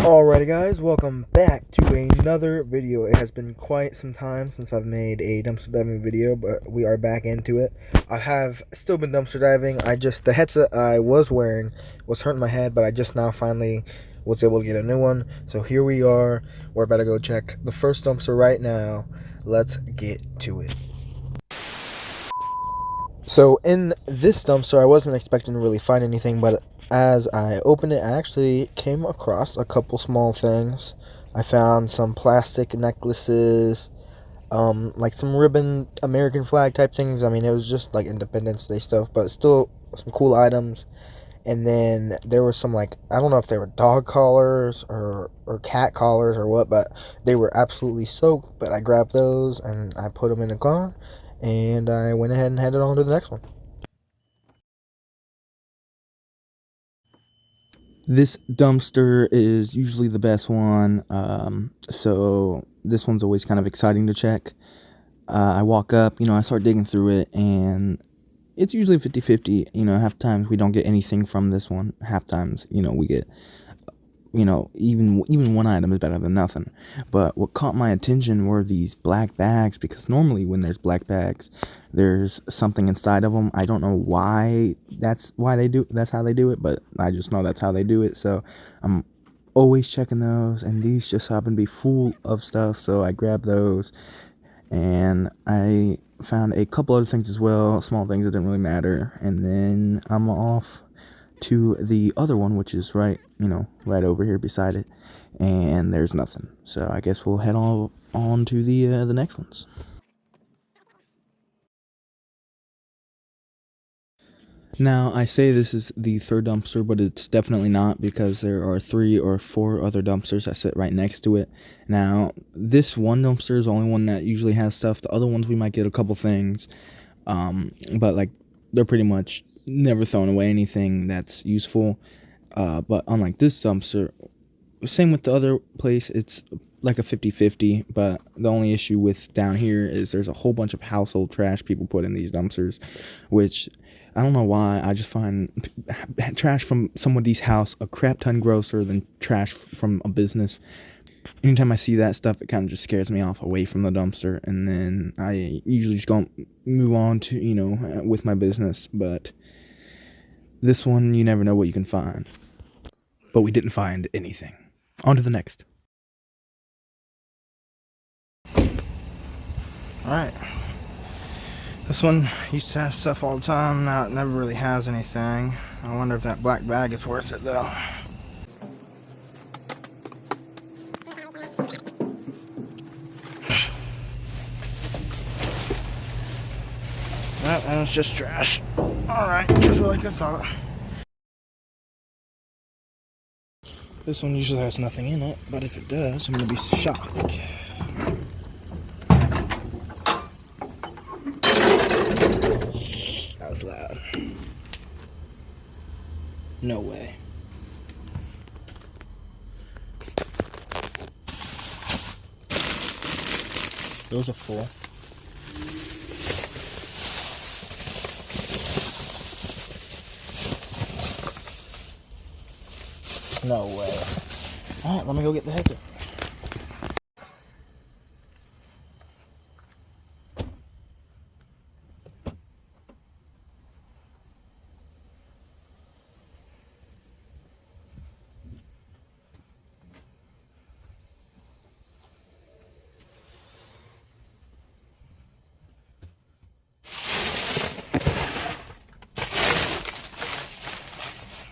Alrighty guys, welcome back to another video. It has been quite some time since I've made a dumpster diving video, but we are back into it. I have still been dumpster diving. The headset I was wearing was hurting my head, but I just now finally was able to get a new one. So here we are. We're about to go check the first dumpster right now. Let's get to it. So in this dumpster, I wasn't expecting to really find anything, but as I opened it, I actually came across a couple small things. I found some plastic necklaces, like some ribbon American flag type things. I mean, it was just like Independence Day stuff, but still some cool items. And then there was some, like, I don't know if they were dog collars or cat collars or what, but they were absolutely soaked. But I grabbed those and I put them in the car, and I went ahead and headed on to the next one. This dumpster is usually the best one, so this one's always kind of exciting to check. I walk up, I start digging through it, and it's usually 50-50. Half times we don't get anything from this one. Half times, we get, even one item is better than nothing. But what caught my attention were these black bags, because normally when there's black bags, there's something inside of them. I don't know why that's how they do it, but I just know that's how they do it. So I'm always checking those, and these just happen to be full of stuff, so I grabbed those. And I found a couple other things as well, small things that didn't really matter. And then I'm off to the other one, which is right over here beside it, and there's nothing. So I guess we'll head on to the next ones. Now, I say this is the third dumpster, but it's definitely not, because there are 3 or 4 other dumpsters that sit right next to it. Now, this one dumpster is the only one that usually has stuff. The other ones we might get a couple things, but like they're pretty much never throwing away anything that's useful. But unlike this dumpster, same with the other place, it's like a 50-50, but the only issue with down here is there's a whole bunch of household trash people put in these dumpsters, which I don't know why. I just find trash from somebody's house a crap ton grosser than trash from a business. Anytime I see that stuff, it kind of just scares me off away from the dumpster, and then I usually just go move on to, with my business. But this one, you never know what you can find. But we didn't find anything. On to the next. Alright. This one used to have stuff all the time, now it never really has anything. I wonder if that black bag is worth it though. And it's just trash. Alright, just like I thought. This one usually has nothing in it, but if it does, I'm gonna be shocked. That was loud. No way. Those are full. No way. Alright, let me go get the headset.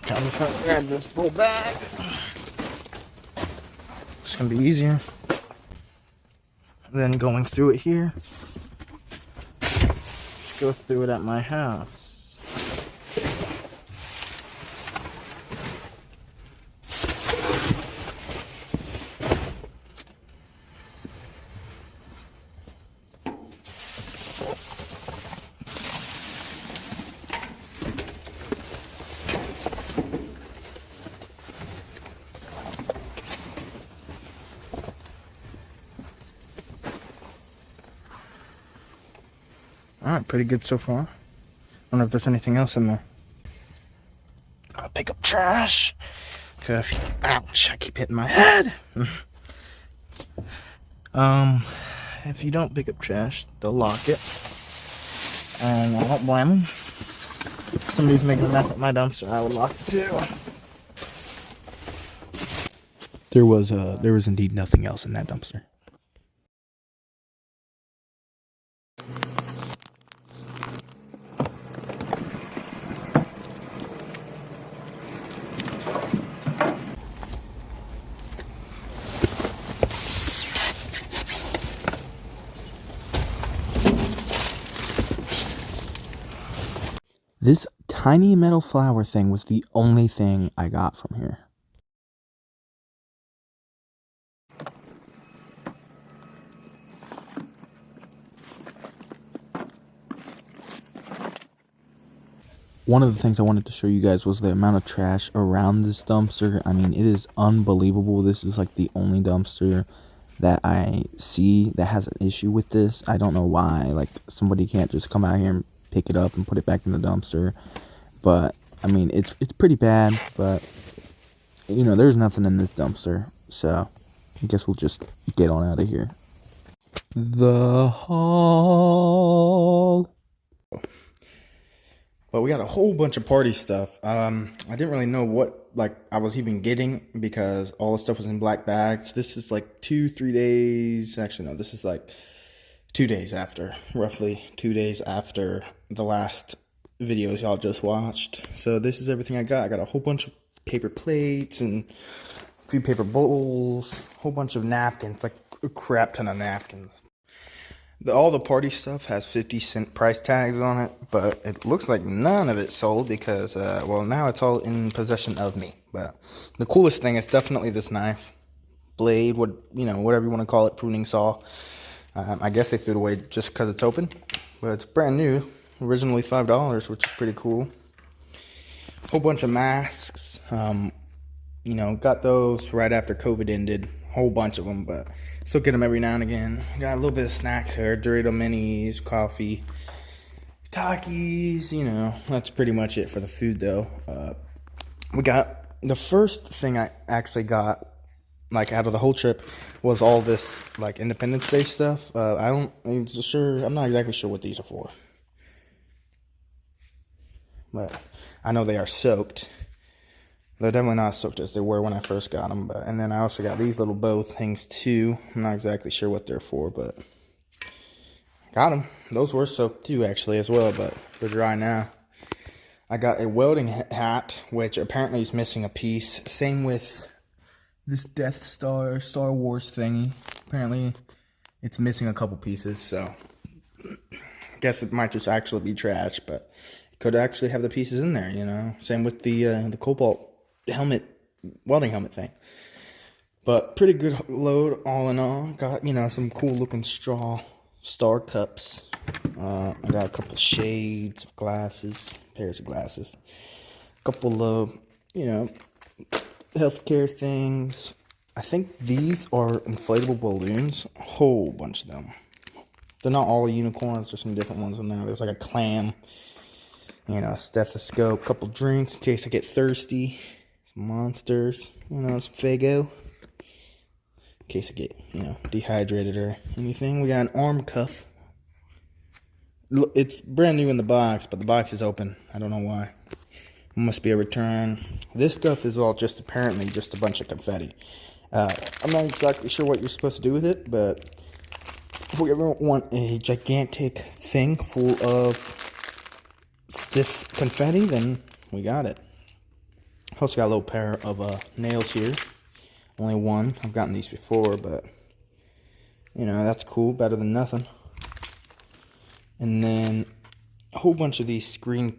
Time to grab this full bag. It's gonna be easier than going through it here. Just go through it at my house. Alright, pretty good so far. I wonder if there's anything else in there. I'll pick up trash. Ouch, I keep hitting my head. If you don't pick up trash, they'll lock it. And I don't blame them. If somebody's making a mess at my dumpster, I would lock it too. There was indeed nothing else in that dumpster. This tiny metal flower thing was the only thing I got from here. One of the things I wanted to show you guys was the amount of trash around this dumpster. I mean, it is unbelievable. This is like the only dumpster that I see that has an issue with this. I don't know why. Like, somebody can't just come out here and pick it up and put it back in the dumpster. But I mean, it's pretty bad, but you know, there's nothing in this dumpster, so I guess we'll just get on out of here. The haul. But we got a whole bunch of party stuff. I didn't really know what I was even getting because all the stuff was in black bags. This is like 2-3 days. Actually, no, this is like 2 days after, roughly 2 days after the last videos y'all just watched. So this is everything I got. I got a whole bunch of paper plates and a few paper bowls, a whole bunch of napkins, like a crap ton of napkins. All the party stuff has 50-cent price tags on it, but it looks like none of it sold because, well, now it's all in possession of me. But the coolest thing is definitely this knife, blade, whatever you want to call it, pruning saw. I guess they threw it away just because it's open, but it's brand new, originally $5, which is pretty cool. Whole bunch of masks, got those right after COVID ended, whole bunch of them, but still get them every now and again. Got a little bit of snacks here, Dorito minis, coffee, Takis, that's pretty much it for the food though. We got, the first thing I actually got, out of the whole trip, was all this, Independence Day stuff. I'm not exactly sure what these are for. But I know they are soaked. They're definitely not as soaked as they were when I first got them. And then I also got these little bow things too. I'm not exactly sure what they're for, but got them. Those were soaked too, actually, as well, but they're dry now. I got a welding hat, which apparently is missing a piece. Same with this Death Star Star Wars thingy. Apparently, it's missing a couple pieces, so I guess it might just actually be trash, but it could actually have the pieces in there, Same with the Cobalt helmet, welding helmet thing. But pretty good load all in all. Got, some cool looking straw star cups. I got a couple shades of glasses, pairs of glasses. A couple of, healthcare things. I think these are inflatable balloons. A whole bunch of them. They're not all unicorns. There's some different ones in there. There's like a clam, stethoscope, couple drinks in case I get thirsty. Some Monsters, some Faygo. In case I get, dehydrated or anything. We got an arm cuff. It's brand new in the box, but the box is open. I don't know why. It must be a return. This stuff is all apparently just a bunch of confetti. I'm not exactly sure what you're supposed to do with it, but if we ever want a gigantic thing full of stiff confetti, then we got it. Also got a little pair of nails here. Only one. I've gotten these before, but that's cool. Better than nothing. And then a whole bunch of these screen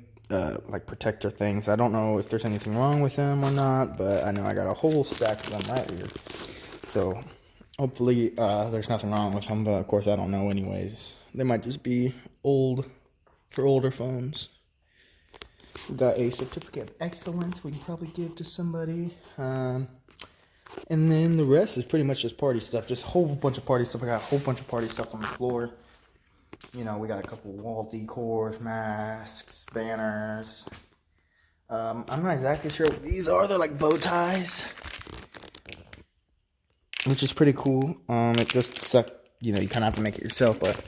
protector things. I don't know if there's anything wrong with them or not, but I know I got a whole stack of them right here. So hopefully there's nothing wrong with them, but of course I don't know anyways. They might just be old for older phones. We got a certificate of excellence we can probably give to somebody. And then the rest is pretty much just party stuff. Just a whole bunch of party stuff. I got a whole bunch of party stuff on the floor. We got a couple wall decors, masks, banners. I'm not exactly sure what these are. They're like bow ties, which is pretty cool. It just suck. You know, you kind of have to make it yourself, but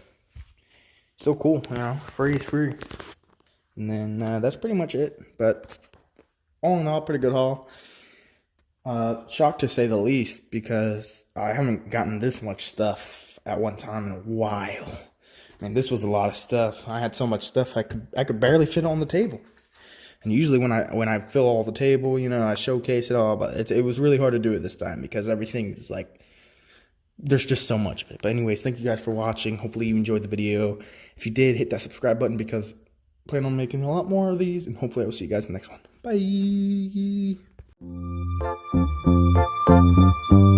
still cool. You know, free is free. And then that's pretty much it. But all in all, pretty good haul. Shocked to say the least, because I haven't gotten this much stuff at one time in a while. I mean, this was a lot of stuff. I had so much stuff I could barely fit on the table. And usually when I fill all the table, you know, I showcase it all, but it was really hard to do it this time because everything is like, there's just so much of it. But anyways, thank you guys for watching. Hopefully you enjoyed the video. If you did, hit that subscribe button because I plan on making a lot more of these, and hopefully I will see you guys in the next one. Bye.